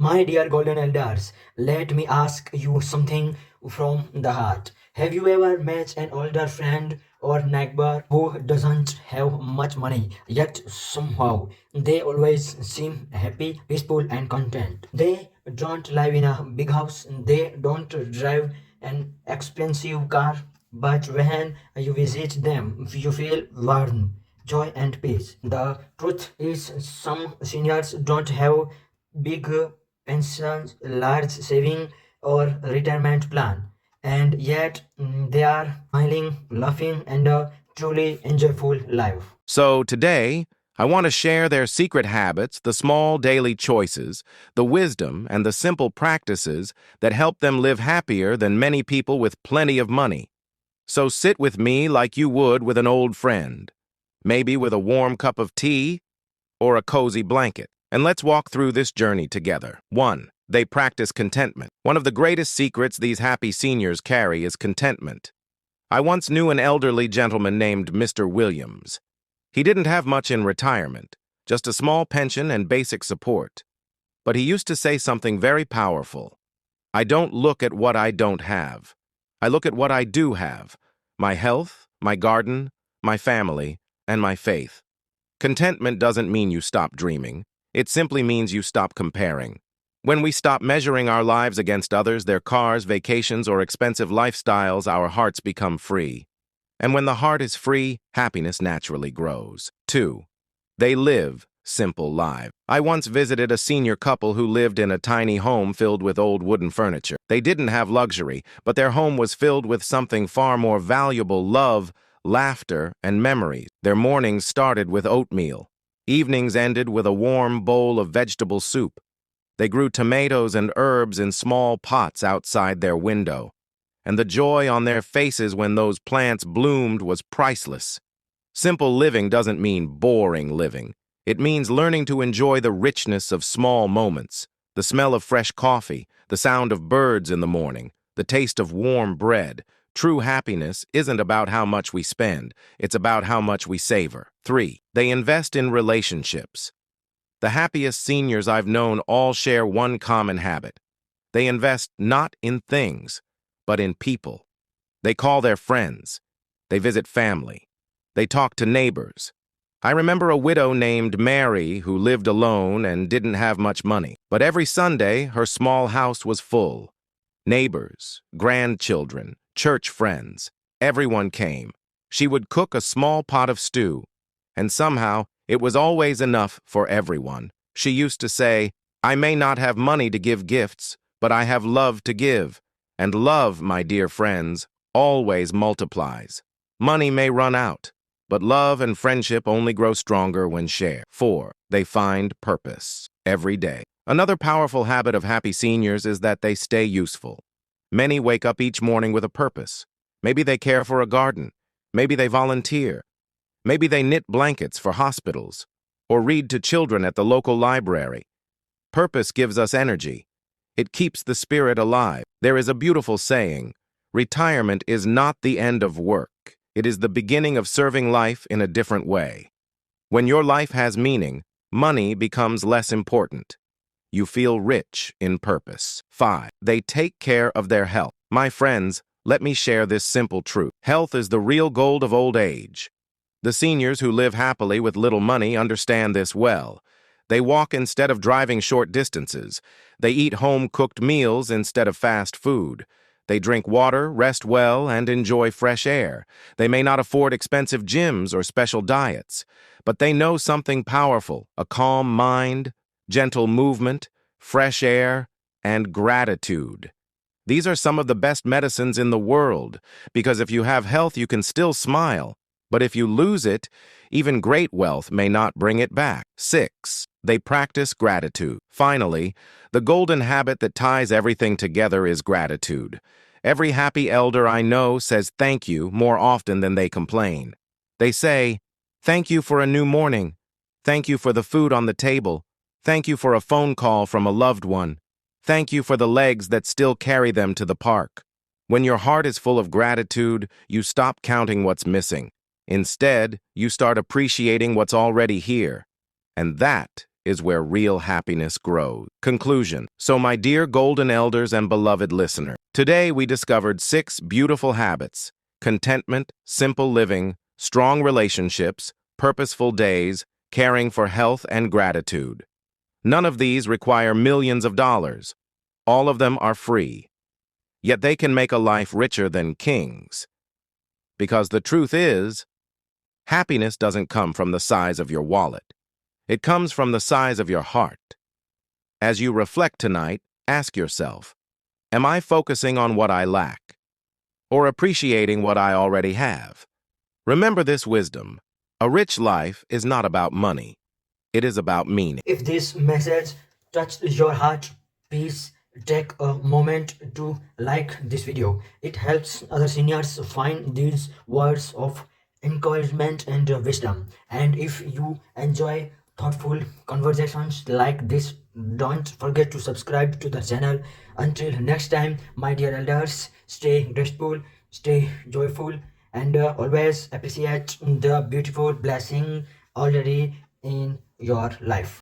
My dear golden elders, let me ask you something from the heart. Have you ever met an older friend or neighbor who doesn't have much money, yet somehow they always seem happy, peaceful, and content? They don't live in a big house, they don't drive an expensive car, but when you visit them, you feel warm, joy, and peace. The truth is, some seniors don't have big pensions, large saving, or retirement plan, and yet they are smiling, laughing, and a truly enjoyable life. So today, I want to share their secret habits, the small daily choices, the wisdom, and the simple practices that help them live happier than many people with plenty of money. So sit with me like you would with an old friend, maybe with a warm cup of tea or a cozy blanket, and let's walk through this journey together. 1. They practice contentment. One of the greatest secrets these happy seniors carry is contentment. I once knew an elderly gentleman named Mr. Williams. He didn't have much in retirement, just a small pension and basic support. But he used to say something very powerful. I don't look at what I don't have. I look at what I do have. My health, my garden, my family, and my faith. Contentment doesn't mean you stop dreaming. It simply means you stop comparing. When we stop measuring our lives against others, their cars, vacations, or expensive lifestyles, our hearts become free. And when the heart is free, happiness naturally grows. 2. They live simple lives. I once visited a senior couple who lived in a tiny home filled with old wooden furniture. They didn't have luxury, but their home was filled with something far more valuable: love, laughter, and memories. Their mornings started with oatmeal. Evenings ended with a warm bowl of vegetable soup. They grew tomatoes and herbs in small pots outside their window, and the joy on their faces when those plants bloomed was priceless. Simple living doesn't mean boring living. It means learning to enjoy the richness of small moments, the smell of fresh coffee, the sound of birds in the morning, the taste of warm bread. True happiness isn't about how much we spend, it's about how much we savor. 3. They invest in relationships. The happiest seniors I've known all share one common habit. They invest not in things, but in people. They call their friends. They visit family. They talk to neighbors. I remember a widow named Mary who lived alone and didn't have much money. But every Sunday, her small house was full. Neighbors, grandchildren, church friends, everyone came. She would cook a small pot of stew, and somehow it was always enough for everyone. She used to say, I may not have money to give gifts, but I have love to give. And love, my dear friends, always multiplies. Money may run out, but love and friendship only grow stronger when shared. 4. They find purpose every day. Another powerful habit of happy seniors is that they stay useful. Many wake up each morning with a purpose. Maybe they care for a garden. Maybe they volunteer. Maybe they knit blankets for hospitals or read to children at the local library. Purpose gives us energy. It keeps the spirit alive. There is a beautiful saying, retirement is not the end of work. It is the beginning of serving life in a different way. When your life has meaning, money becomes less important. You feel rich in purpose. 5. They take care of their health. My friends, let me share this simple truth. Health is the real gold of old age. The seniors who live happily with little money understand this well. They walk instead of driving short distances. They eat home-cooked meals instead of fast food. They drink water, rest well, and enjoy fresh air. They may not afford expensive gyms or special diets, but they know something powerful: a calm mind, gentle movement, fresh air, and gratitude. These are some of the best medicines in the world, because if you have health, you can still smile. But if you lose it, even great wealth may not bring it back. 6. They practice gratitude. Finally, the golden habit that ties everything together is gratitude. Every happy elder I know says thank you more often than they complain. They say, thank you for a new morning. Thank you for the food on the table. Thank you for a phone call from a loved one. Thank you for the legs that still carry them to the park. When your heart is full of gratitude, you stop counting what's missing. Instead, you start appreciating what's already here. And that is where real happiness grows. Conclusion. So, my dear golden elders and beloved listener, today we discovered 6 beautiful habits: contentment, simple living, strong relationships, purposeful days, caring for health, and gratitude. None of these require millions of dollars. All of them are free. Yet they can make a life richer than kings. Because the truth is, happiness doesn't come from the size of your wallet. It comes from the size of your heart. As you reflect tonight, ask yourself, am I focusing on what I lack, or appreciating what I already have? Remember this wisdom. A rich life is not about money. It is about meaning. If this message touched your heart, please take a moment to like this video. It helps other seniors find these words of encouragement and wisdom. And if you enjoy thoughtful conversations like this, don't forget to subscribe to the channel. Until next time, my dear elders, stay grateful, stay joyful, and always appreciate the beautiful blessing already in your life.